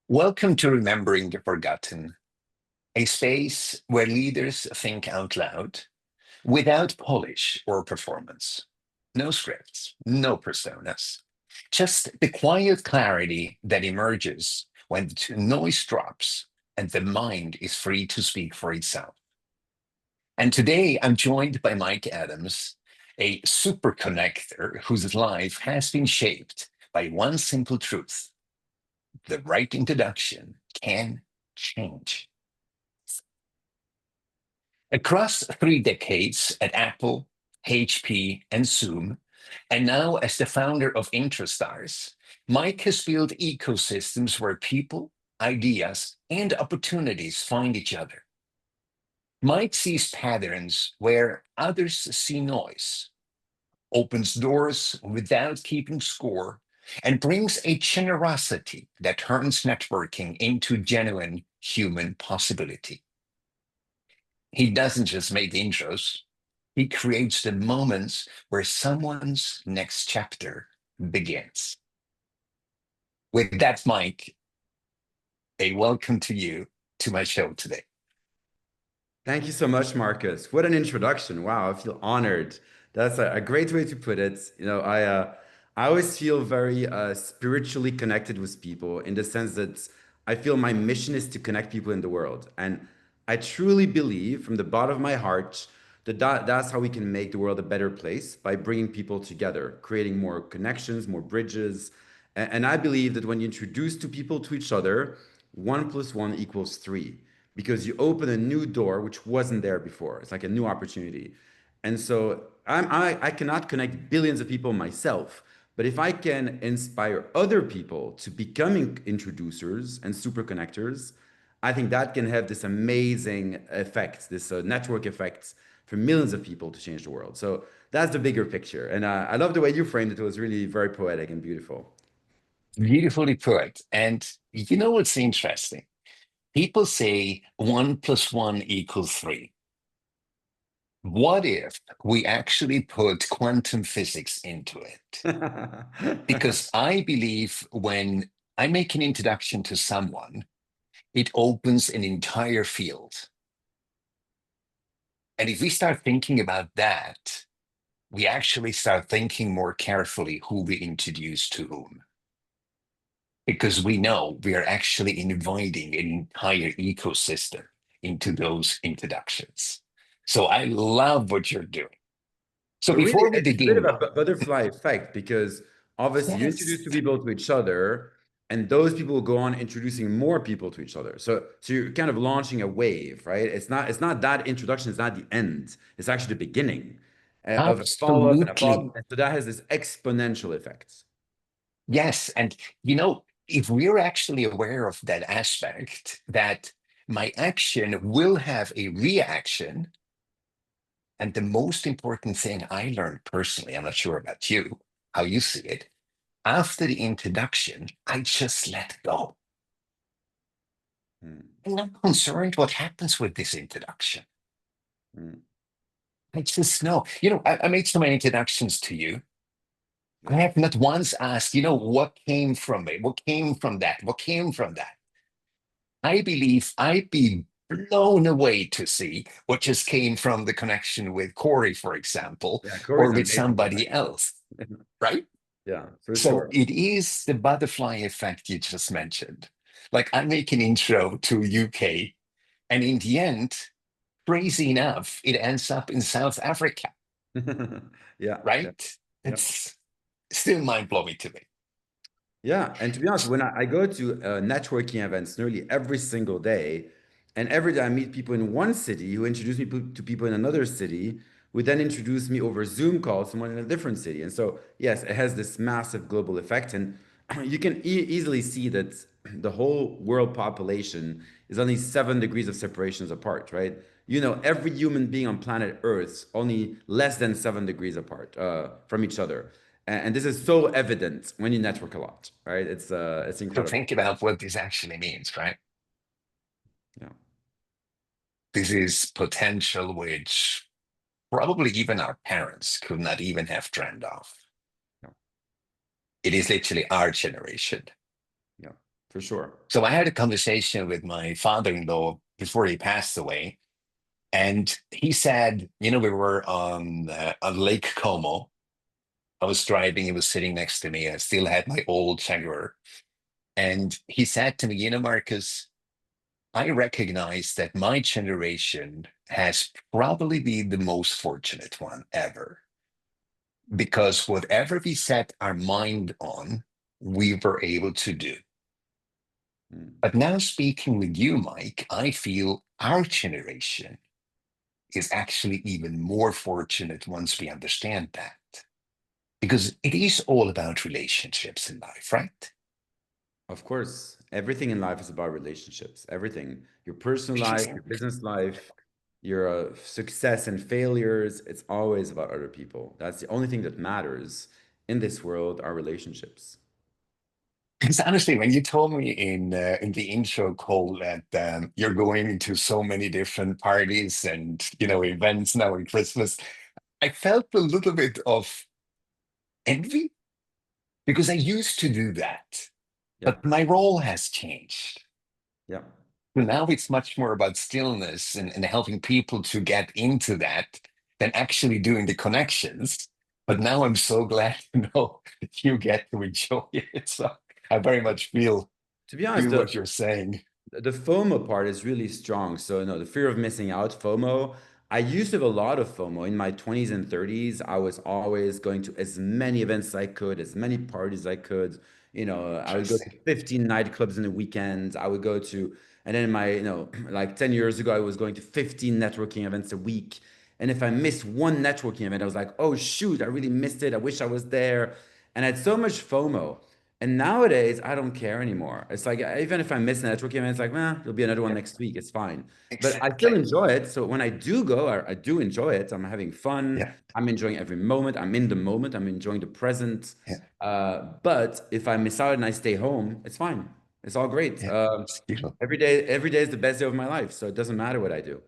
Welcome to Remembering the Forgotten, a space where leaders think out loud without polish or performance. No scripts, no personas, just the quiet clarity that emerges when the noise drops and the mind is free to speak for itself. And today I'm joined by Mike Adams, a super connector whose life has been shaped by one simple truth: the right introduction can change. Across 3 decades at Apple, HP, and Zoom, and now as the founder of IntraStars, Mike has built ecosystems where people, ideas, and opportunities find each other. Mike sees patterns where others see noise, opens doors without keeping score, and brings a generosity that turns networking into genuine human possibility. He doesn't just make intros, he creates the moments where someone's next chapter begins. With that, Mike, a welcome to you to my show today. Thank you so much, Marcus. What an introduction. Wow, I feel honored. That's a great way to put it. I always feel very spiritually connected with people in the sense that I feel my mission is to connect people in the world. And I truly believe from the bottom of my heart that's how we can make the world a better place by bringing people together, creating more connections, more bridges. And I believe that when you introduce two people to each other, 1 + 1 = 3 because you open a new door which wasn't there before. It's like a new opportunity. And so I cannot connect billions of people myself, but if I can inspire other people to becoming introducers and super connectors, I think that can have this amazing effect, this network effects for millions of people to change the world. So that's the bigger picture. And I love the way you framed it. It was really very poetic and beautiful. Beautifully put. And you know what's interesting? People say 1 + 1 = 3. What if we actually put quantum physics into it? Because I believe when I make an introduction to someone, it opens an entire field. And if we start thinking about that, we actually start thinking more carefully who we introduce to whom. Because we know we are actually inviting an entire ecosystem into those introductions. So I love what you're doing. So But really, before we it's a bit begin, of a Mike, butterfly effect because obviously you introduce two yes, people to each other, and those people will go on introducing more people to each other. So you're kind of launching a wave, right? It's not that introduction, it's not the end. It's actually the beginning of a follow-up and a absolutely. follow-up. And so that has this exponential effect. Yes. And, if we're actually aware of that aspect, that my action will have a reaction. And the most important thing I learned personally, I'm not sure about you, how you see it, after the introduction, I just let go. Mm, I'm not concerned what happens with this introduction. mm, I just know. I made so many introductions to you. I yeah. have not once asked, what came from it? What came from that? What came from that? I believe I'd be blown away to see what just came from the connection with Corey, for example, Yeah, Corey's or an with amazing guy. somebody else, right? Yeah, for So sure. it is the butterfly effect you just mentioned. Like I make an intro to UK, and in the end, crazy enough, it ends up in South Africa, Yeah, yeah, right? yeah. It's still mind blowing to me. Yeah, and to be honest, when I go to networking events nearly every single day, and every day I meet people in one city who introduce me to people in another city, who then introduce me over Zoom calls to someone in a different city. And so, yes, it has this massive global effect. And you can easily see that the whole world population is only 7 degrees of separations apart, right? Every human being on planet Earth only less than 7 degrees apart from each other. And this is so evident when you network a lot, right? It's To incredible. think about what this actually means, right? Yeah. This is potential which probably even our parents could not even have dreamed of. Yeah. It is literally our generation. Yeah, for sure. So I had a conversation with my father-in-law before he passed away, and he said, we were on Lake Como. I was driving, he was sitting next to me. I still had my old Jaguar. And he said to me, Marcus, I recognize that my generation has probably been the most fortunate one ever because whatever we set our mind on, we were able to do. Mm. But now, speaking with you, Mike, I feel our generation is actually even more fortunate once we understand that. Because it is all about relationships in life, right? Of course, everything in life is about relationships. Everything, your personal life, your business life, your success and failures, it's always about other people. That's the only thing that matters in this world, are relationships. Because honestly, when you told me in the intro call that you're going into so many different parties and events now in Christmas, I felt a little bit of envy because I used to do that, Yeah, but my role has changed. yeah. So now it's much more about stillness and helping people to get into that than actually doing the connections. But now I'm so glad to know that you get to enjoy it. So I very much To be honest, feel what you're saying. the FOMO part is really strong. So no, the fear of missing out, FOMO. I used to have a lot of FOMO in my 20s and 30s. I was always going to as many events as I could, as many parties as I could. I would go to Interesting. 15 nightclubs in the weekends. I would go to, and then my, like 10 years ago, I was going to 15 networking events a week. And if I missed one networking event, I was like, oh shoot, I really missed it. I wish I was there. And I had so much FOMO. And nowadays, I don't care anymore. It's like, even if I miss a networking event, it's like, there'll be another one Yeah, next week. It's fine. But I still exactly. enjoy it. So when I do go, I do enjoy it. I'm having fun. Yeah, I'm enjoying every moment. I'm in the moment. I'm enjoying the present. yeah, But if I miss out and I stay home, it's fine. It's all great. yeah. It's beautiful. Every day is the best day of my life. So it doesn't matter what I do.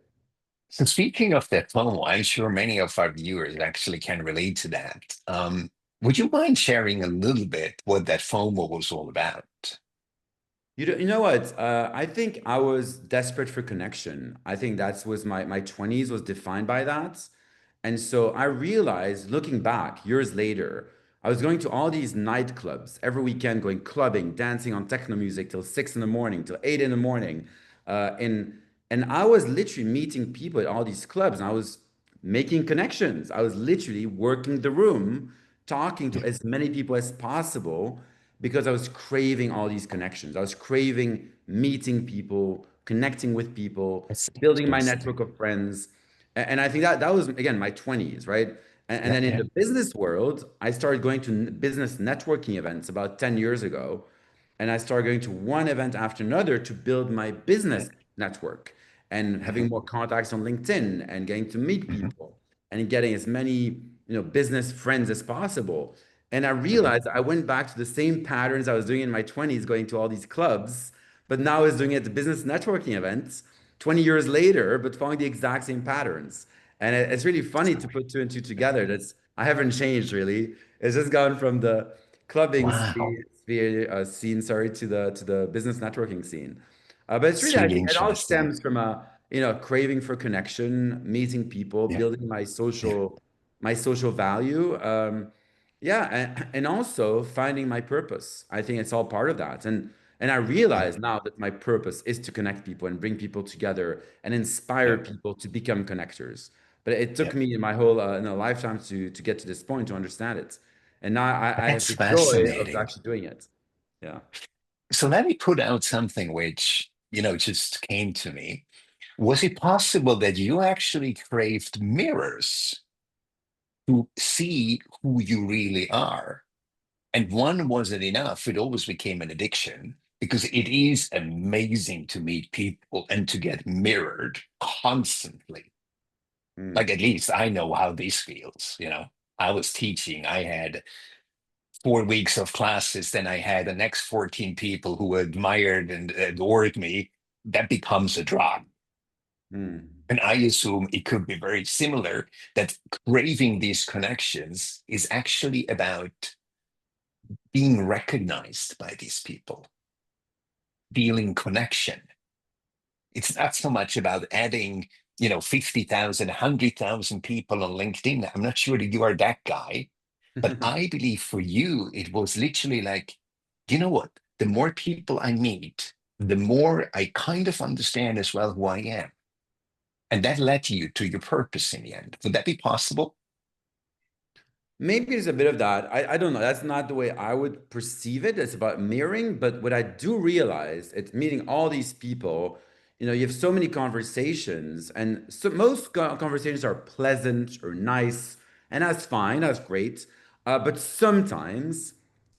So speaking of that FOMO, I'm sure many of our viewers actually can relate to that. Would you mind sharing a little bit what that FOMO was all about? You know what? I think I was desperate for connection. I think that was my 20s was defined by that. And so I realized looking back years later, I was going to all these nightclubs every weekend, going clubbing, dancing on techno music till 6 in the morning, till 8 in the morning. Uh, and and I was literally meeting people at all these clubs and I was making connections. I was literally working the room, talking to Yeah, as many people as possible because I was craving all these connections. I was craving meeting people, connecting with people, that's building my interesting. network of friends. And I think that was, again, my 20s, right? And Yeah, then in yeah, the business world, I started going to business networking events about 10 years ago. And I started going to one event after another to build my yeah. business network and having Mhm, more contacts on LinkedIn and getting to meet mhm, people and getting as many, business friends as possible. And I mhm. realized I went back to the same patterns I was doing in my 20s, going to all these clubs, but now I was doing it at the business networking events 20 years later, but following the exact same patterns. And it's really funny to put two and two together. That's I haven't changed really. It's just gone from the clubbing Wow, scene, sorry, to the business networking scene. But it's it's really, I really think it all interesting. stems from a craving for connection, meeting people, Yeah, building yeah, my social value. Yeah, and also finding my purpose. I think it's all part of that. And I yeah, realize now that my purpose is to connect people and bring people together and yeah, inspire people to become connectors. But it yeah. took me my whole lifetime to get to this point to understand it. And now I have That's the joy of fascinating. actually doing it. Yeah. So let me put out something which, just came to me. Was it possible that you actually craved mirrors to see who you really are? And one wasn't enough. It always became an addiction because it is amazing to meet people and to get mirrored constantly. Mm, Like, at least I know how this feels. I was teaching, I had 4 weeks of classes, then I had the next 14 people who admired and adored me. That becomes a drug. mm. And I assume it could be very similar that craving these connections is actually about being recognized by these people. feeling connection. It's not so much about adding, 50,000, 100,000 people on LinkedIn. I'm not sure that you are that guy, but I believe for you, it was literally like, you know what? The more people I meet, the more I kind of understand as well who I am. And that led you to your purpose in the end. Would that be possible? Maybe there's a bit of that. I don't know. That's not the way I would perceive it. It's about mirroring. But what I do realize, it's meeting all these people. You have so many conversations, and so most conversations are pleasant or nice, and that's fine. That's great. But sometimes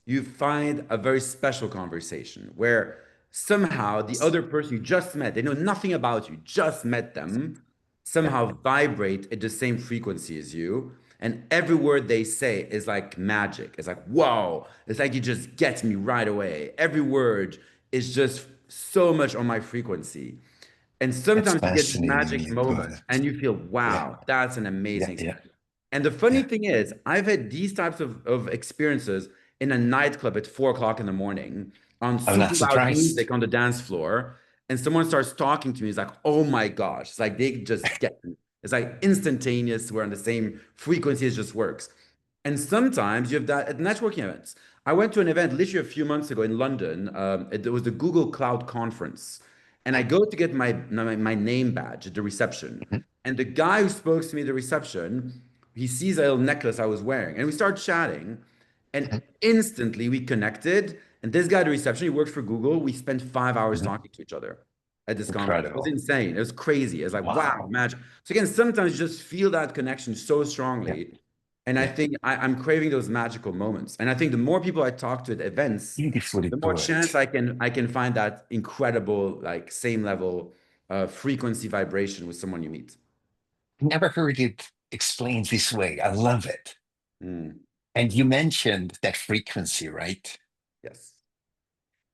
you find a very special conversation where somehow the other person you just met, they know nothing about you, just met them, Yeah, somehow vibrate at the same frequency as you. And every word they say is like magic. It's like, whoa, it's like it just gets me right away. Every word is just so much on my frequency. And that's sometimes you get these magic fascinatingly moments put. and you feel, Yeah, wow, that's an yeah, amazing yeah, experience. And the funny yeah. thing is, I've had these types of experiences in a nightclub at 4 o'clock in the morning on I'm super not loud surprised. music on the dance floor. And someone starts talking to me. It's like, oh my gosh. It's like they just get me. It's like instantaneous. We're on the same frequency. It just works. And sometimes you have that at networking events. I went to an event literally a few months ago in London. It was the Google Cloud Conference. And I go to get my name badge at the reception. Mhm, And the guy who spoke to me at the reception, he sees a little necklace I was wearing. And we start chatting. And mhm, instantly we connected. And this guy at the reception, he works for Google. We spent 5 hours mhm. talking to each other at this conference. It was Incredible. insane. It was crazy. It was like, wow, Wow. magic. So again, sometimes you just feel that connection so Yeah, strongly. And I yeah. think I'm craving those magical moments. And I think the more people I talk to at events, Beautifully the more chance put. I can find that incredible, like same level frequency vibration with someone you meet. Never heard it explained this way. I love it. Mm, And you mentioned that frequency, right? yes.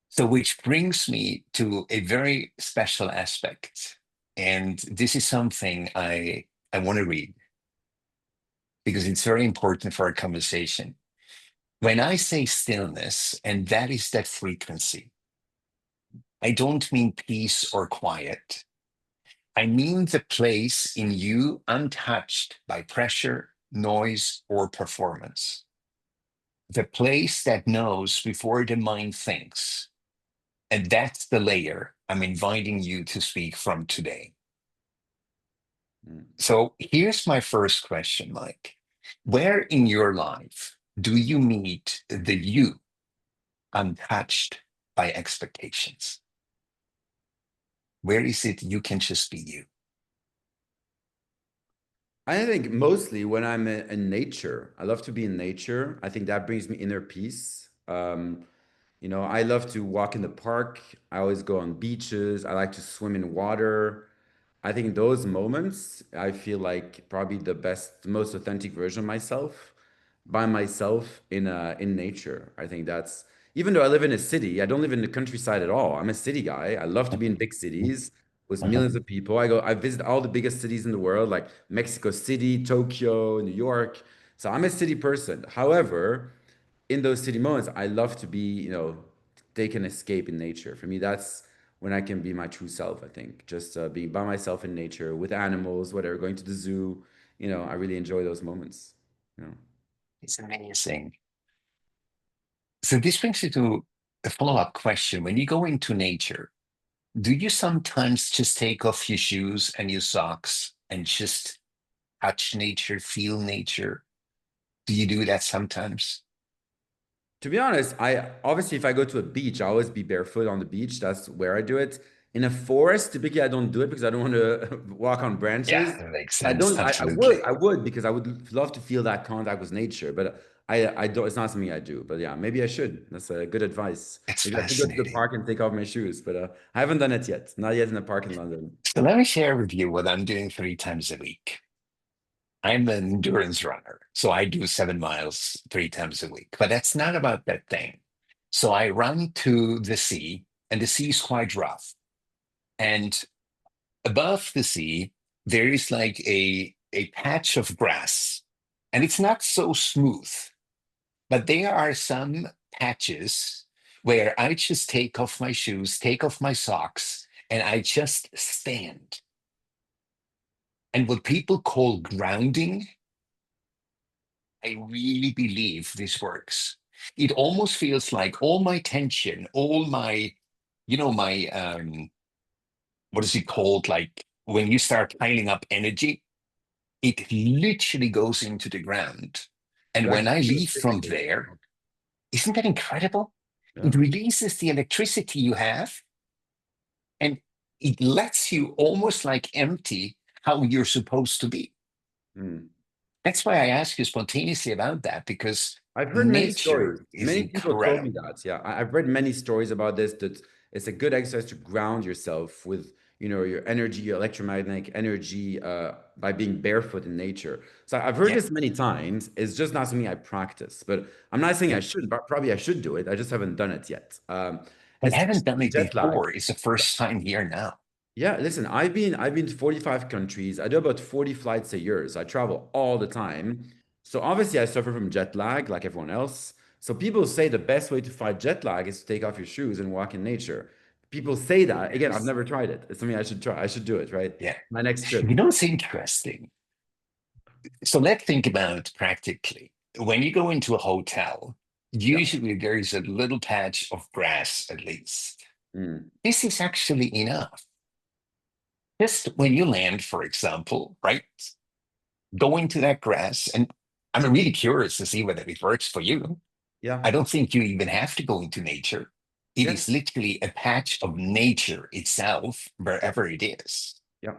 So, which brings me to a very special aspect. And this is something I want to read because it's very important for our conversation. When I say stillness, and that is that frequency, I don't mean peace or quiet. I mean the place in you untouched by pressure, noise, or performance. The place that knows before the mind thinks. And that's the layer I'm inviting you to speak from today. Mm. So here's my first question, Mike. Where in your life do you meet the you untouched by expectations? Where is it you can just be you? I think mostly when I'm in nature, I love to be in nature. I think that brings me inner peace. I love to walk in the park. I always go on beaches. I like to swim in water. I think those moments, I feel like probably the best, the most authentic version of myself by myself in nature. I think that's even though I live in a city, I don't live in the countryside at all. I'm a city guy. I love to be in big cities with Mhm. millions of people. I visit all the biggest cities in the world, like Mexico City, Tokyo, New York. So I'm a city person. However, in those city moments, I love to be, take an escape in nature. For me, that's when I can be my true self, I think. Just being by myself in nature with animals, whatever, going to the zoo. I really enjoy those moments. You know. It's amazing. So this brings you to a follow-up question. When you go into nature, do you sometimes just take off your shoes and your socks and just touch nature, feel nature? Do you do that sometimes? To be honest, I obviously if I go to a beach, I always be barefoot on the beach. That's where I do it. In a forest, typically I don't do it because I don't want to walk on Yeah, branches. that makes I sense. don't. I would. Absolutely. I would because I would love to feel that contact with nature. But I don't. It's not something I do. But yeah, maybe I should. That's a good advice. It's Maybe I should go to the fascinating. park and take off my shoes. But I haven't done it yet. Not yet in the park in London. So let me share with you what I'm doing 3 times a week. I'm an endurance runner, so I do 7 miles 3 times a week. But that's not about that thing. So I run to the sea, and the sea is quite rough. And above the sea, there is like a patch of grass, and it's not so smooth, but there are some patches where I just take off my shoes, take off my socks, and I just stand. And what people call grounding, I really believe this works. It almost feels like all my tension, all my, my what is it called? Like when you start piling up energy, it literally goes into the ground. And You when actually I feel it leave from physically. there, isn't that incredible? It Yeah. releases the electricity you have and it lets you almost like empty how you're supposed to be. Mm. That's why I ask you spontaneously about that because I've heard many stories. nature is Many people told me incredible. that. Yeah, I've read many stories about this. That it's a good exercise to ground yourself with, your energy, your electromagnetic energy, by being barefoot in nature. So I've heard Yeah. this many times. It's just not something I practice. But I'm not saying I Yeah. should. But probably I should do it. I just haven't done it yet. I haven't Especially done with it jet lag. before. It's the first time here now. Yeah, listen, I've been to 45 countries. I do about 40 flights a year, so I travel all the time. So obviously I suffer from jet lag like everyone else. So people say the best way to fight jet lag is to take off your shoes and walk in nature. People say that. Again, I've Yes. never tried it. It's something I should try. I should do it, right? Yeah. My next trip. It's interesting. So let's think about practically. When you go into a hotel, Yeah. usually there is a little patch of grass at least. Mm. This is actually enough. Just when you land, for example, right? Go into that grass, and I'm really curious to see whether it works for you. Yeah. I don't think you even have to go into nature. It Yeah. is literally a patch of nature itself, Yeah. wherever it is. Yeah.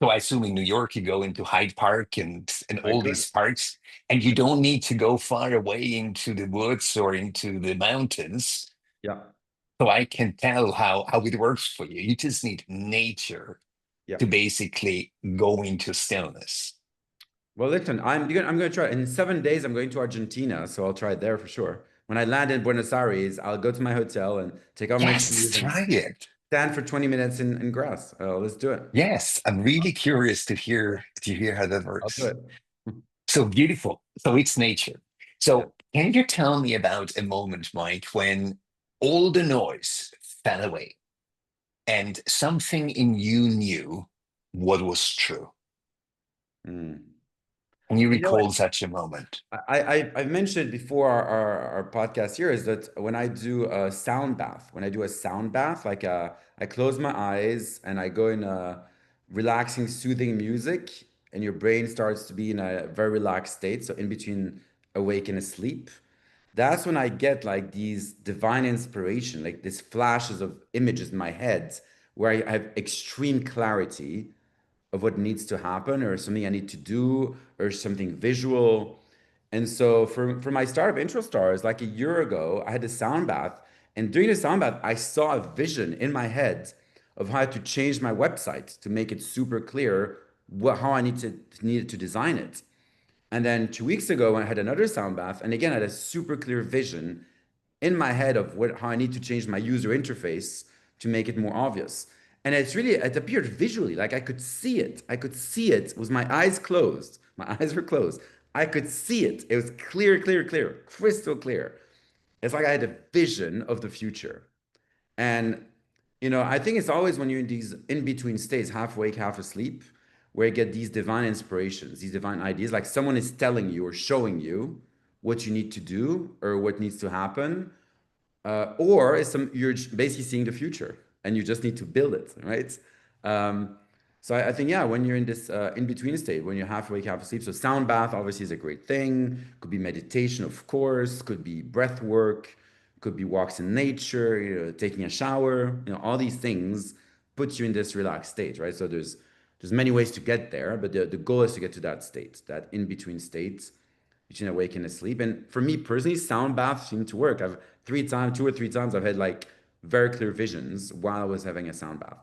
So I assume in New York, you go into Hyde Park and I all could. these parks, and you don't need to go far away into the woods or into the mountains. Yeah. So I can tell how it works for you. You just need nature Yeah. to basically go into stillness. Well, listen, I'm gonna try it. In 7 days, I'm going to Argentina, so I'll try it there for sure. When I land in Buenos Aires, I'll go to my hotel and take off my Yes, shoes and try it. stand for 20 minutes in grass. Let's do it. Yes, I'm really curious to hear how that I'll do works. it. So beautiful. So it's nature. Yeah. So can you tell me about a moment, Mike, when all the noise fell away and something in you knew what was true? Mm. Can you You know what? recall such a moment? I've mentioned before our podcast here is that when I do a sound bath, like I close my eyes and I go in a relaxing, soothing music, and your brain starts to be in a very relaxed state, so in between awake and asleep. That's when I get like these divine inspiration, like these flashes of images in my head where I have extreme clarity of what needs to happen or something I need to do or something visual. And so for my startup intro stars, like a year ago, I had a sound bath. And during the sound bath, I saw a vision in my head of how to change my website to make it super clear how I needed to design it. And then 2 weeks ago, I had another sound bath, and again, I had a super clear vision in my head of how I need to change my user interface to make it more obvious. And it appeared visually, like I could see it. I could see it with my eyes closed. My eyes were closed. I could see it. It was clear, clear, clear, crystal clear. It's like I had a vision of the future. And, I think it's always when you're in these in between states, half awake, half asleep, where you get these divine inspirations, these divine ideas, like someone is telling you or showing you what you need to do or what needs to happen, or you're basically seeing the future and you just need to build it, right? Um, so I think, yeah, when you're in this in between state, when you're half awake, half asleep, so sound bath obviously is a great thing. Could be meditation, of course. Could be breath work. Could be walks in nature. Taking a shower. All these things put you in this relaxed state, right? So there's many ways to get there, but the goal is to get to that state, that in between state between awake and asleep. And for me personally, sound baths seem to work. I've 2 or 3 times, I've had like very clear visions while I was having a sound bath.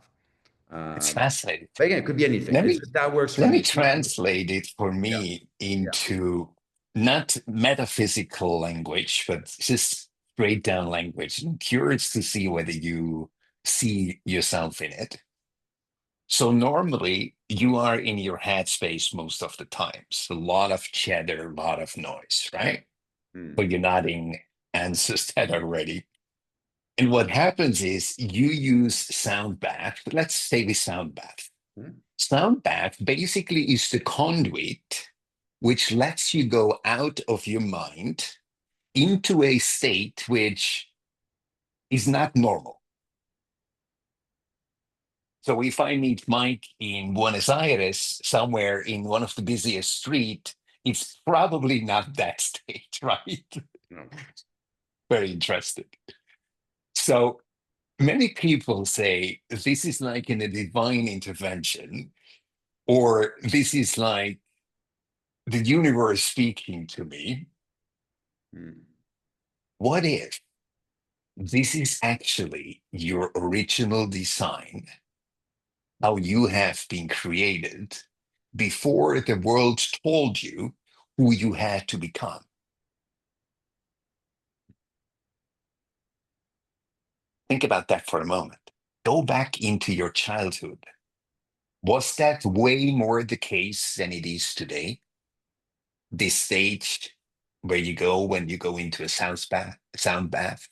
It's Um, fascinating. but again, it could be anything. Let It's me just that works for let me me. translate it for Yeah, me yeah, into not metaphysical language, but just straight down language. I'm curious to see whether you see yourself in it. So normally you are in your headspace most of the times. A lot of chatter, a lot of noise, right? hmm, But you're nodding answers that already. And what happens is you use sound bath. Let's stay with sound bath. Mm. Sound bath basically is the conduit which lets you go out of your mind into a state which is not normal. So if I meet Mike in Buenos Aires, somewhere in one of the busiest streets, it's probably not that state, right? No. Very interesting. So many people say this is like in a divine intervention, or this is like the universe speaking to me. Mm. What if this is actually your original design, how you have been created before the world told you who you had to become? Think about that for a moment. Go back into your childhood. Was that way more the case than it is today? This stage where you go when you go into a sound bath.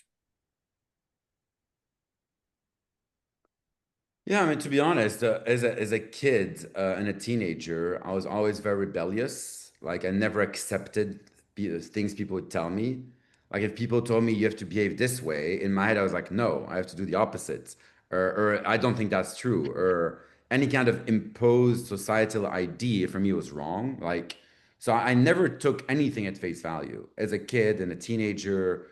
Yeah, I mean, to be honest, as a kid and a teenager, I was always very rebellious. Like, I never accepted things people would tell me. Like, if people told me you have to behave this way, in my head, I was like, no, I have to do the opposite. Or I don't think that's true. Or any kind of imposed societal idea for me was wrong. Like, so I never took anything at face value. As a kid and a teenager,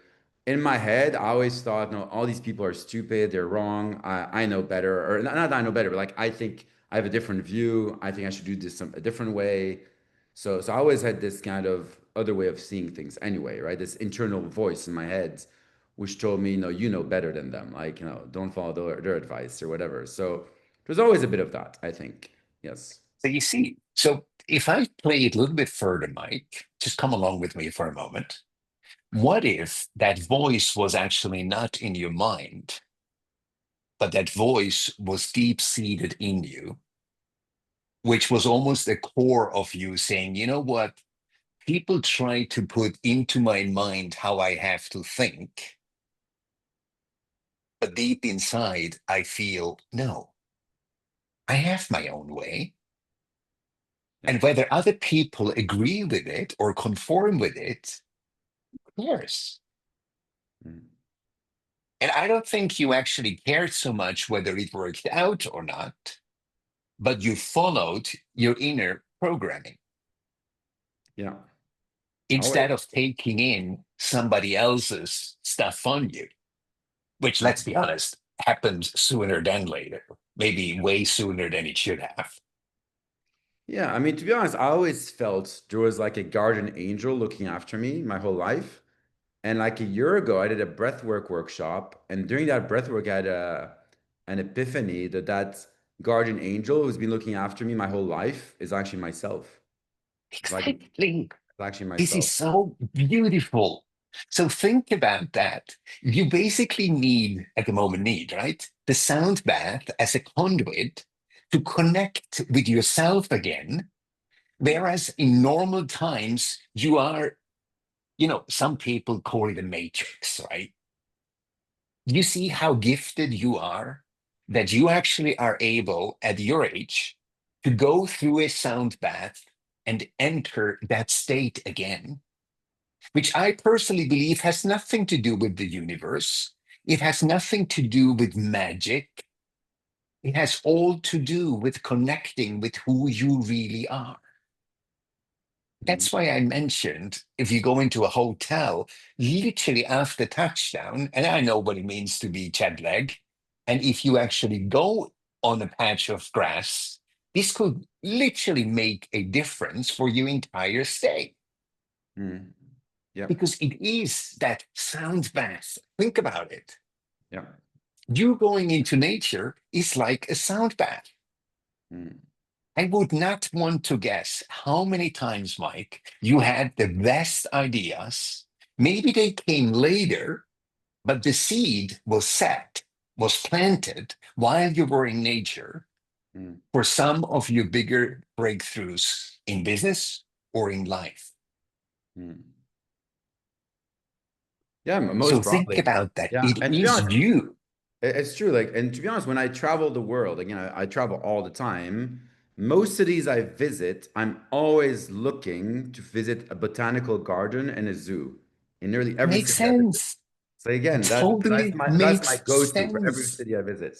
in my head, I always thought, no, all these people are stupid, they're wrong. I know better, or not that I know better, but like I think I have a different view. I think I should do this a different way. So I always had this kind of other way of seeing things anyway, right? This internal voice in my head, which told me, no, you know better than them. Like, don't follow their advice or whatever. So there's always a bit of that, I think. Yes. So you see, so if I play it a little bit further, Mike, just come along with me for a moment. What if that voice was actually not in your mind, but that voice was deep seated in you, which was almost the core of you saying, you know what? People try to put into my mind how I have to think, but deep inside, I feel, no, I have my own way. Yeah. And whether other people agree with it or conform with it, who cares? Mm. And I don't think you actually cared so much whether it worked out or not, but you followed your inner programming Yeah. Always. instead of taking in somebody else's stuff on you, which, let's be honest, happens sooner than later, maybe way sooner than it should have. Yeah, I mean, to be honest, I always felt there was like a guardian angel looking after me my whole life. And like a year ago, I did a breathwork workshop, and during that breathwork, I had an epiphany that that guardian angel who's been looking after me my whole life is actually myself. It's like it's Exactly. actually This is myself. so beautiful. So think about that. You basically need, at the moment, right? The sound bath as a conduit to connect with yourself again. Mm, Whereas in normal times, you are, some people call it a matrix, right? You see how gifted you are, that you actually are able at your age to go through a sound bath and enter that state again, which I personally believe has nothing to do with the universe. It has nothing to do with magic. It has all to do with connecting with who you really are. mm, That's why I mentioned if you go into a hotel, literally after touchdown, and I know what it means to be jet lag, and if you actually go on a patch of grass, this could literally make a difference for your entire stay mm. Yeah, because it is that sound bath. Think about it. yeah. You going into nature is like a sound bath. Mm, I would not want to guess how many times, Mike, you had the best ideas. Maybe they came later, but the seed was set, was planted while you were in nature mm, for some of your bigger breakthroughs in business or in life. mm. Yeah, So most think probably. about that. Yeah, It and to be is honest, you. it's true. Like, and to be honest, when I travel the world, again, I travel all the time. Most cities I visit, I'm always looking to visit a botanical garden and a zoo in nearly every Makes city I visit. sense. So again, Totally that's my makes go-to for every sense. city I visit.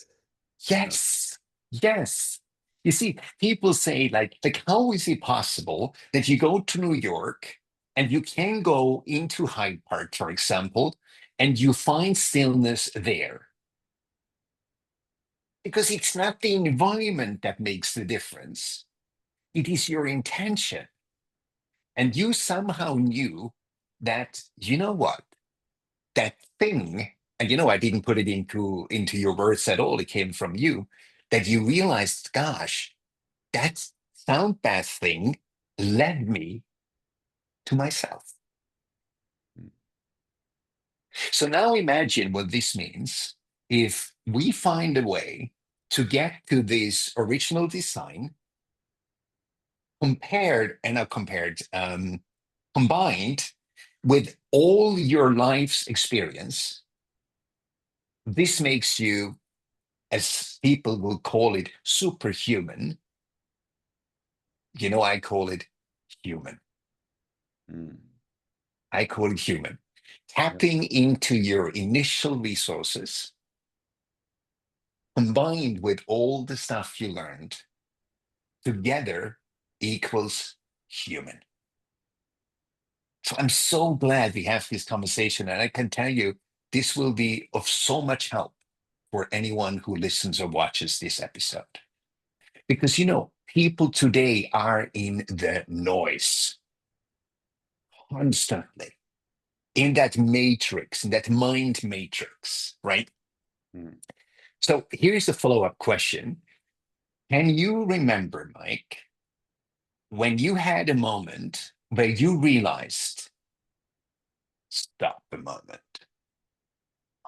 Yeah. Yes. Yes. You see, people say, like, how is it possible that you go to New York and you can go into Hyde Park, for example, and you find stillness there? Because it's not the environment that makes the difference, it is your intention. And you somehow knew that, you know what, that thing, and I didn't put it into your words at all, it came from you, that you realized, gosh, that sound bath thing led me to myself. So now imagine what this means if we find a way to get to this original design compared and not compared, combined with all your life's experience. This makes you, as people will call it, superhuman. I call it human. Mm. I call it human. Yeah. Tapping into your initial resources, combined with all the stuff you learned, together equals human. So I'm so glad we have this conversation. And I can tell you, this will be of so much help for anyone who listens or watches this episode. Because, people today are in the noise constantly, in that matrix, in that mind matrix, right? Mm. So here's a follow up question. Can you remember, Mike, when you had a moment where you realized, stop a moment?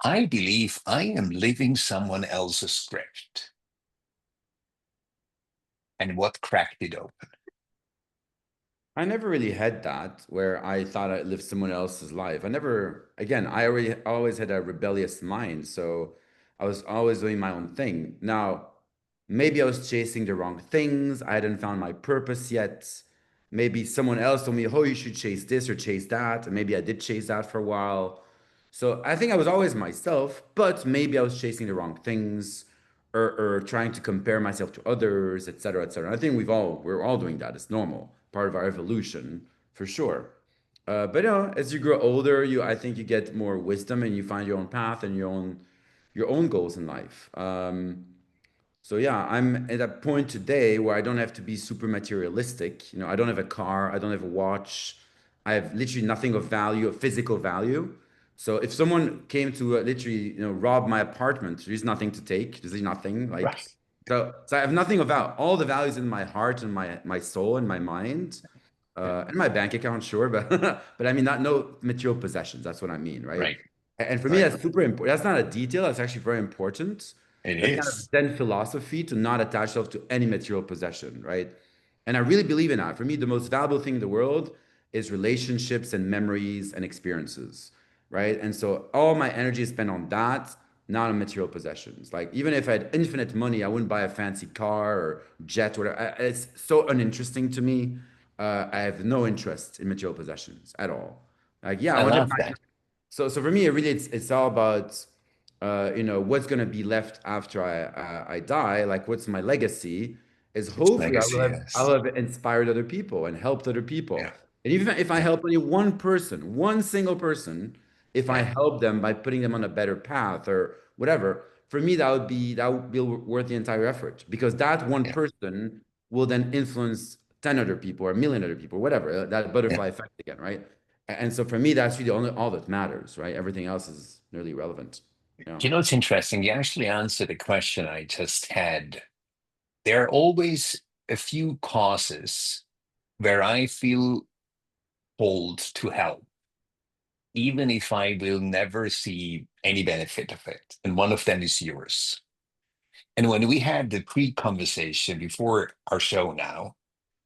I believe I am living someone else's script. And what cracked it open? I never really had that where I thought I lived someone else's life. I never, again, I already always had a rebellious mind, so I was always doing my own thing. Now, maybe I was chasing the wrong things. I hadn't found my purpose yet. Maybe someone else told me, "Oh, you should chase this or chase that." And maybe I did chase that for a while. So I think I was always myself, but maybe I was chasing the wrong things or trying to compare myself to others, et cetera, et cetera. I think we're all doing that. It's normal, part of our evolution for sure. But as you grow older, I think you get more wisdom and you find your own path and your own goals in life. So yeah, I'm at a point today where I don't have to be super materialistic. I don't have a car, I don't have a watch. I have literally nothing of value, of physical value. So if someone came to literally, rob my apartment, there's nothing to take. There's nothing like Right. so I have nothing of value. All the values in my heart and my soul and my mind and my bank account, sure, but but I mean not no material possessions. That's what I mean, right? Right. And for me, Right. that's super important. That's not a detail. That's actually very important. It That's kind of is. Zen philosophy to not attach yourself to any material possession, right? And I really believe in that. For me, the most valuable thing in the world is relationships and memories and experiences, right? And so all my energy is spent on that, not on material possessions. Like even if I had infinite money, I wouldn't buy a fancy car or jet, or whatever. It's so uninteresting to me. I have no interest in material possessions at all. Like, yeah, I I want to have love nice. that. So for me, it's all about what's gonna be left after I die. Like, what's my legacy? Is It's hopefully legacy, I'll yes. have inspired other people and helped other Yeah. people. And even if I Yeah. help only one person, one single person, if I Yeah. help them by putting them on a better path or whatever, for me that would be worth the entire effort because that one Yeah. person will then influence 10 other people or a million other people, whatever, that Yeah. butterfly effect again, right? And so for me, that's really only all that matters, right? Everything else is nearly irrelevant. Yeah. It's interesting. You actually answered a question I just had. There are always a few causes where I feel called to help, even if I will never see any benefit of it. And one of them is yours. And when we had the pre-conversation before our show now,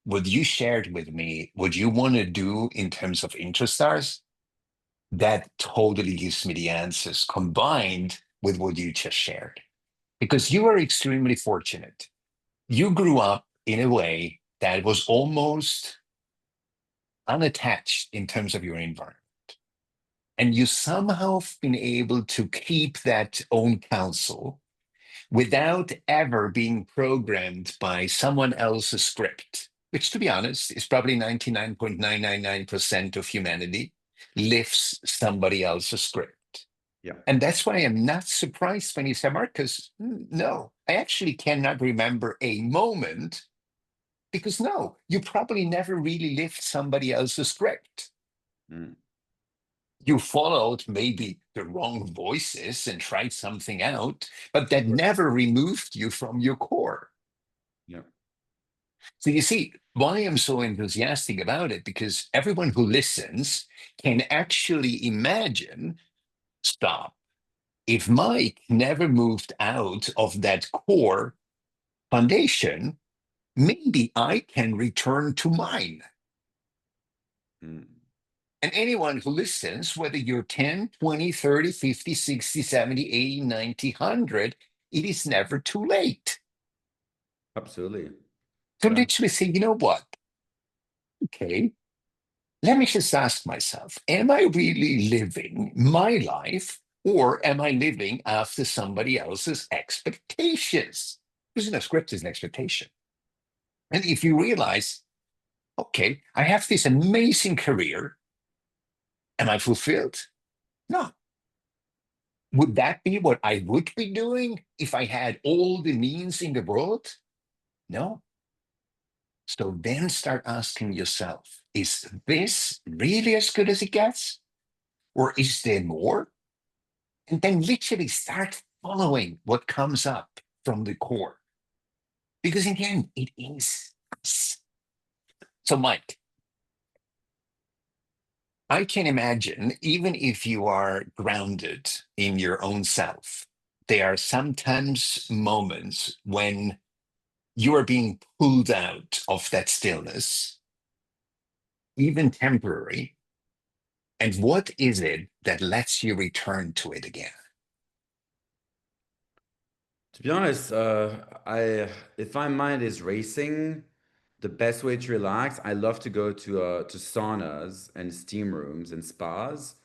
what you shared with me, what you want to do in terms of interest stars, That totally gives me the answers combined with what you just shared. Because you are extremely fortunate. You grew up in a way that was almost unattached in terms of your environment. And you somehow have been able to keep that own counsel without ever being programmed by someone else's script, which, to be honest, is probably 99.999% of humanity lives somebody else's script. Yeah. And that's why I'm not surprised when you say, Marcus, no, I actually cannot remember a moment because no, you probably never really lived somebody else's script. Mm. You followed maybe the wrong voices and tried something out, but that Sure. never removed you from your core. Yeah. So you see why I'm so enthusiastic about it, because everyone who listens can actually imagine, stop. If Mike never moved out of that core foundation, maybe I can return to mine. Mm. And anyone who listens, whether you're 10, 20, 30, 50, 60, 70, 80, 90, 100, it is never too late Absolutely. to Yeah. literally say, you know what? Okay, let me just ask myself, am I really living my life or am I living after somebody else's expectations? Because script is an expectation. And if you realize, okay, I have this amazing career, am I fulfilled? No. Would that be what I would be doing if I had all the means in the world? No. So then start asking yourself, is this really as good as it gets? Or is there more? And then literally start following what comes up from the core. Because in the end, it is us. So, Mike, I can imagine, even if you are grounded in your own self, there are sometimes moments when you are being pulled out of that stillness, even temporary. And what is it that lets you return to it again? To be honest, I if my mind is racing, the best way to relax, I love to go to saunas and steam rooms and spas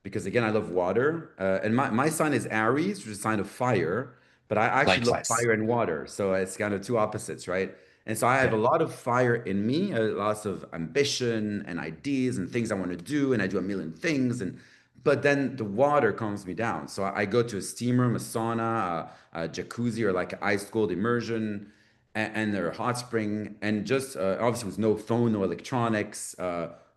because again, I love water. And my sign is Aries, which is a sign of fire, but I actually love Likewise. fire and water. So it's kind of two opposites, right? And so I have a Yeah. lot of fire in me, lots of ambition and ideas and things I want to do, and I do a million things. And but then the water calms me down. So I go to a steam room, a sauna, a jacuzzi, or like an ice cold immersion, and their hot spring, and just obviously with no phone, no electronics,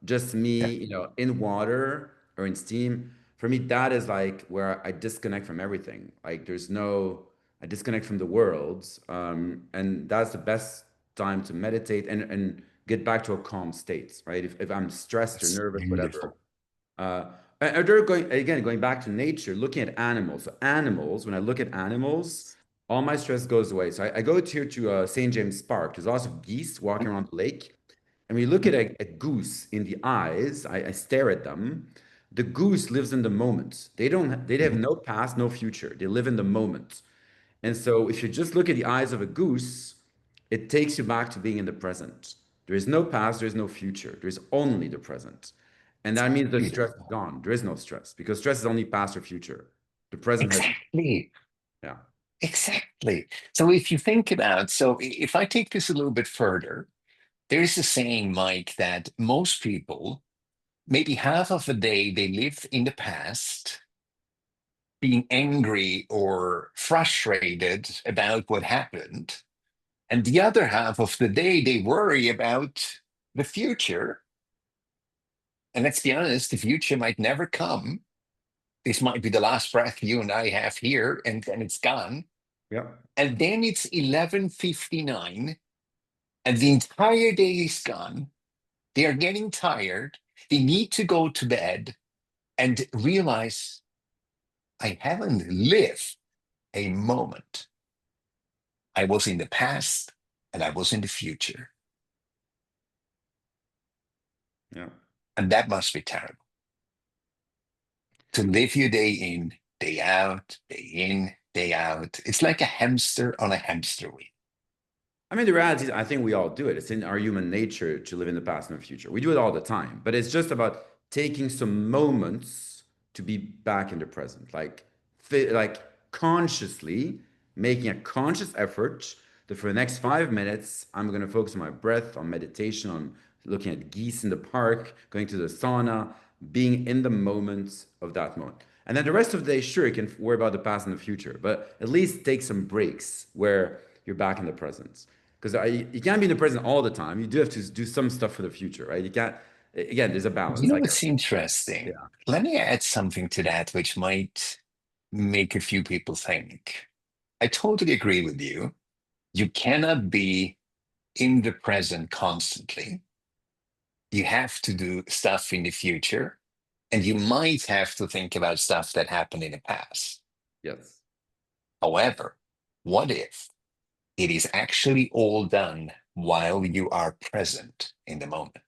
just Yeah. me, in water or in steam. For me, that is like where I disconnect from everything. Like I disconnect from the world, and that's the best time to meditate and get back to a calm state, right? If I'm stressed or That's nervous, whatever. beautiful. Uh, and they're going back to nature, looking at animals. So animals, when I look at animals, all my stress goes away. So I go here to St. James Park. There's lots of geese walking around the lake. And we look at a goose in the eyes. I stare at them. The goose lives in the moment. They have Mhm. no past, no future. They live in the moment. And so if you just look at the eyes of a goose, it takes you back to being in the present. There is no past, there is no future. There is only the present. And that means the stress is Beautiful. gone. There is no stress because stress is only past or future. The present has, Exactly. yeah. Exactly. So if you think about, so if I take this a little bit further, there is a saying, Mike, that most people, maybe half of the day, they live in the past, being angry or frustrated about what happened. And the other half of the day, they worry about the future. And let's be honest, the future might never come. This might be the last breath you and I have here, and then it's gone. Yeah. And then it's 11:59, and the entire day is gone. They are getting tired. They need to go to bed and realize I haven't lived a moment. I was in the past and I was in the future. Yeah. And that must be terrible. to live your day in, day out, day in, day out. It's like a hamster on a hamster wheel. I mean, the reality is, I think we all do it. It's in our human nature to live in the past and the future. We do it all the time, but it's just about taking some moments to be back in the present, like consciously making a conscious effort that for the next 5 minutes, I'm going to focus on my breath, on meditation, on looking at geese in the park, going to the sauna, being in the moment of that moment. And then the rest of the day, sure, you can worry about the past and the future, but at least take some breaks where you're back in the present. Because you can't be in the present all the time. You do have to do some stuff for the future, right? You can't, again, there's a You balance. know Like, what's interesting? yeah, Let me add something to that, which might make a few people think. I totally agree with you. You cannot be in the present constantly. You have to do stuff in the future, and you might have to think about stuff that happened in the past. yes. However, what if it is actually all done while you are present in the moment?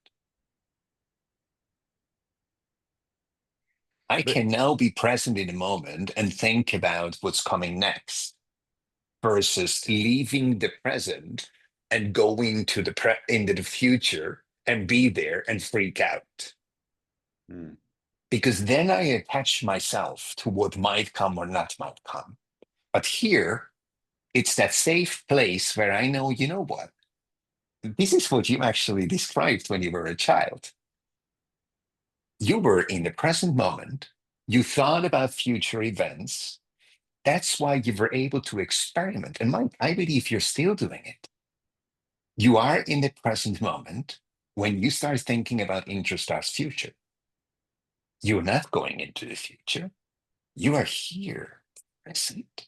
I But can now be present in the moment and think about what's coming next versus leaving the present and going to into the future and be there and freak out. mm, Because then I attach myself to what might come or not might come. But here, it's that safe place where I know, you know what? This is what you actually described when you were a child. You were in the present moment. You thought about future events. That's why you were able to experiment. And Mike, I believe you're still doing it. You are in the present moment when you start thinking about Intrastar's future. You're not going into the future. You are here, present.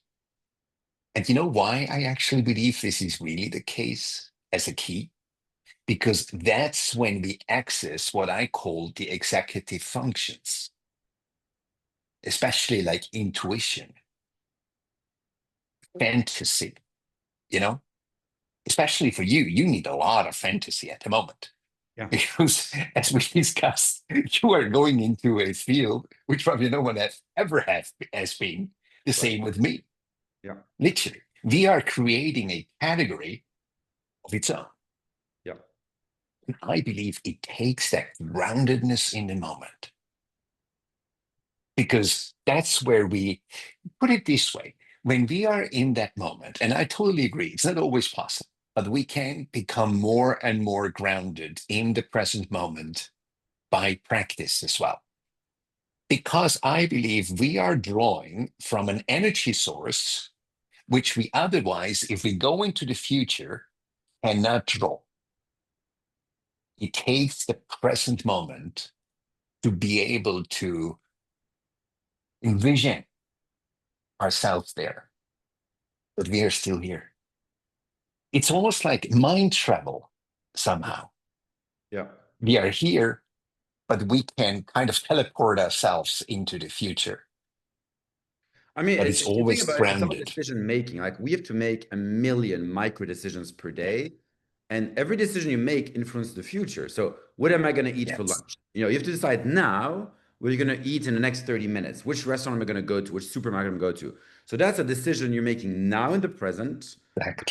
And you know why I actually believe this is really the case as a key? Because that's when we access what I call the executive functions, especially like intuition, fantasy, you know, especially for you, you need a lot of fantasy at the moment. yeah, Because as we discussed, you are going into a field which probably no one has been the right. same with me. Yeah, Literally, we are creating a category of its own. yeah. And I believe it takes that groundedness in the moment because that's where we put it this way. When we are in that moment, and I totally agree, it's not always possible, but we can become more and more grounded in the present moment by practice as well. Because I believe we are drawing from an energy source, which we otherwise, if we go into the future, cannot draw. It takes the present moment to be able to envision ourselves there, but we are still here. It's almost like mind travel somehow. Yeah. We are here, but we can kind of teleport ourselves into the future, I mean, but it's it's if you think always about it, it's all grounded. decision making. Like we have to make a million micro decisions per day, and every decision you make influences the future. So, what am I going to eat for Yes, lunch? You have to decide now what you're going to eat in the next 30 minutes. Which restaurant am I going to go to? Which supermarket I'm going to go to? So that's a decision you're making now in the present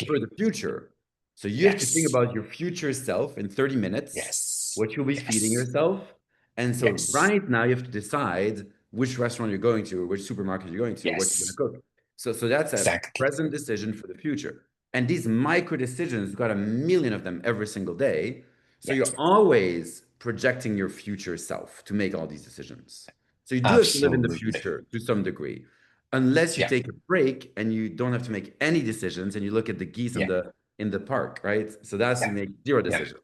for exactly. the future. So you have to think Yes, about your future self in 30 minutes, yes, what you'll be feeding yes, yourself. And so yes, right now you have to decide which restaurant you're going to, or which supermarket you're going to, or what you're yes, going to cook. So that's a exactly. present decision for the future. And these micro decisions, you've got a million of them every single day. So Yes, you're always projecting your future self to make all these decisions. So you do have to live in the absolutely. future to some degree, unless you Yeah, take a break and you don't have to make any decisions and you look at the geese yeah, in the park, right? So that's you yeah, make zero yeah, decisions,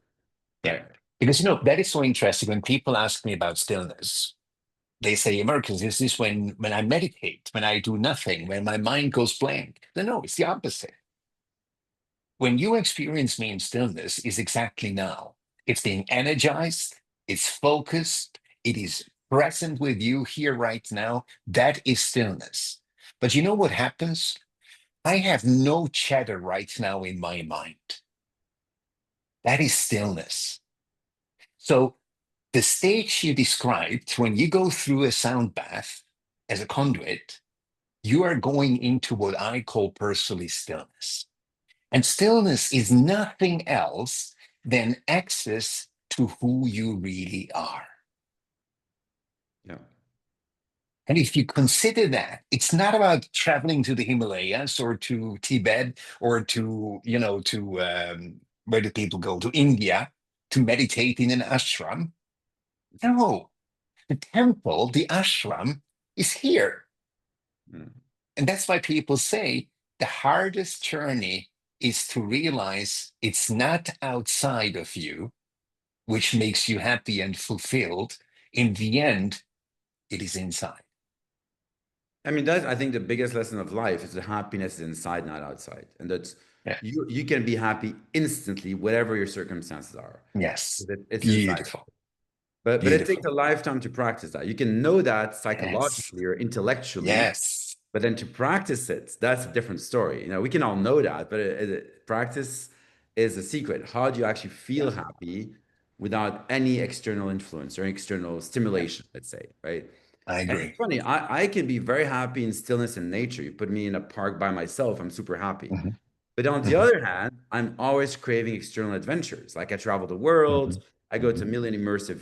yeah. right? Because that is so interesting when people ask me about stillness. They say, Americans, is this when I meditate, when I do nothing, when my mind goes blank? No, it's the opposite. When you experience me in stillness, is exactly now. It's being energized, it's focused, it is present with you here right now. That is stillness. But you know what happens? I have no chatter right now in my mind. That is stillness. So the stage you described when you go through a sound bath, as a conduit, you are going into what I call personally stillness. And stillness is nothing else than access to who you really are. Yeah. And if you consider that, it's not about traveling to the Himalayas or to Tibet or to, where do people go? To India to meditate in an ashram. No, the temple, the ashram is here. Mm. And that's why people say the hardest journey is to realize it's not outside of you, which makes you happy and fulfilled. In the end, it is inside. I mean, that's I think the biggest lesson of life is that happiness is inside, not outside, and that's Yeah. you can be happy instantly, whatever your circumstances are. Yes. It's inside. Beautiful. But it takes Beautiful. a lifetime to practice that. You can know that Yes. psychologically or intellectually, Yes. but then to practice it, that's a different story. You know, we can all know that, but practice is a secret. How do you actually Yeah. feel happy without any external influence or external Yeah. stimulation, let's say, right? I And it's agree. funny, I can be very happy in stillness and nature. You put me in a park by myself, I'm super happy. Mhm, But on the mhm, other hand, I'm always craving external adventures. Like I travel the world, mhm, I go to a mhm, million immersive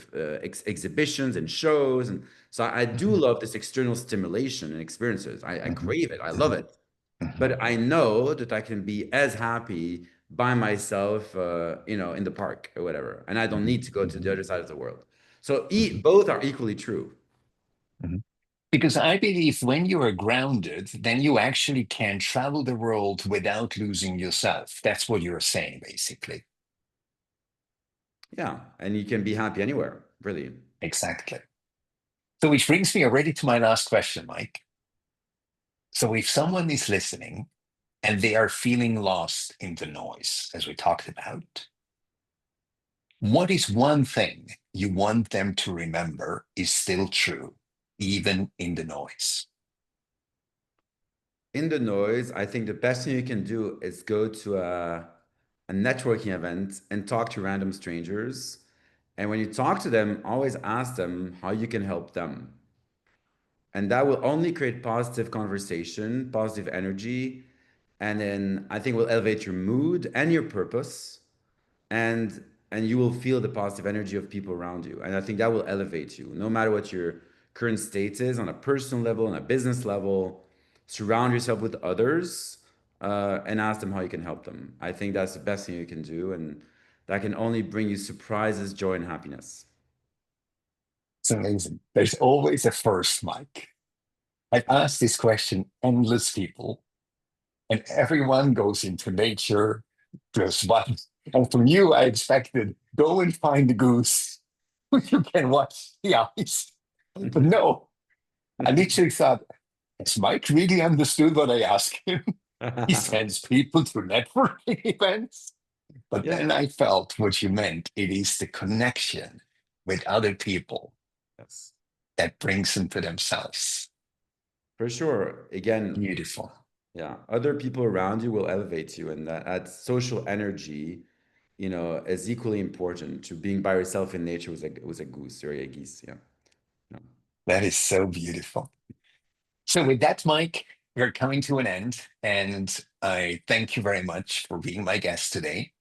exhibitions and shows. And so I do mhm, love this external stimulation and experiences. I mhm, crave it, I love mhm, it. mhm, But I know that I can be as happy by myself, in the park or whatever. And I don't mhm, need to go to the mhm, other side of the world. So mhm, both are equally true. mhm. Because I believe when you are grounded, then you actually can travel the world without losing yourself. That's what you're saying, basically. Yeah. And you can be happy anywhere, really. Exactly. So, which brings me already to my last question, Mike. So, if someone is listening and they are feeling lost in the noise, as we talked about, what is one thing you want them to remember is still true, even in the noise? In the noise, I think the best thing you can do is go to a networking event and talk to random strangers. And when you talk to them, always ask them how you can help them. And that will only create positive conversation, positive energy. And then I think will elevate your mood and your purpose. And you will feel the positive energy of people around you. And I think that will elevate you, no matter what your current state is on a personal level, on a business level. Surround yourself with others and ask them how you can help them. I think that's the best thing you can do, and that can only bring you surprises, joy, and happiness. It's amazing. There's always a first, Mike. I've asked this question endless people, and everyone goes into nature, does one. And from you, I expected go and find the goose. You can watch the eyes. But no, I literally thought, has Mike really understood what I asked him? He sends people to networking events. But Yeah. then I felt what you meant. It is the connection with other people Yes. that brings them to themselves. For sure. Again, Beautiful. yeah, other people around you will elevate you, and that social energy, is equally important to being by yourself in nature with a goose or a geese. Yeah. No. That is so beautiful. So, with that, Mike, we're coming to an end. And I thank you very much for being my guest today.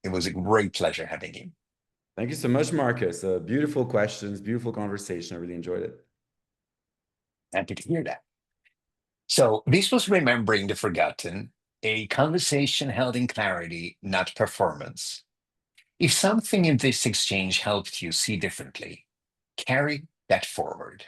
It was a great pleasure having you. Thank you so much, Marcus. Beautiful questions, beautiful conversation. I really enjoyed it. Happy to hear that. So, this was Remembering the Forgotten, a conversation held in clarity, not performance. If something in this exchange helped you see differently, carry that forward.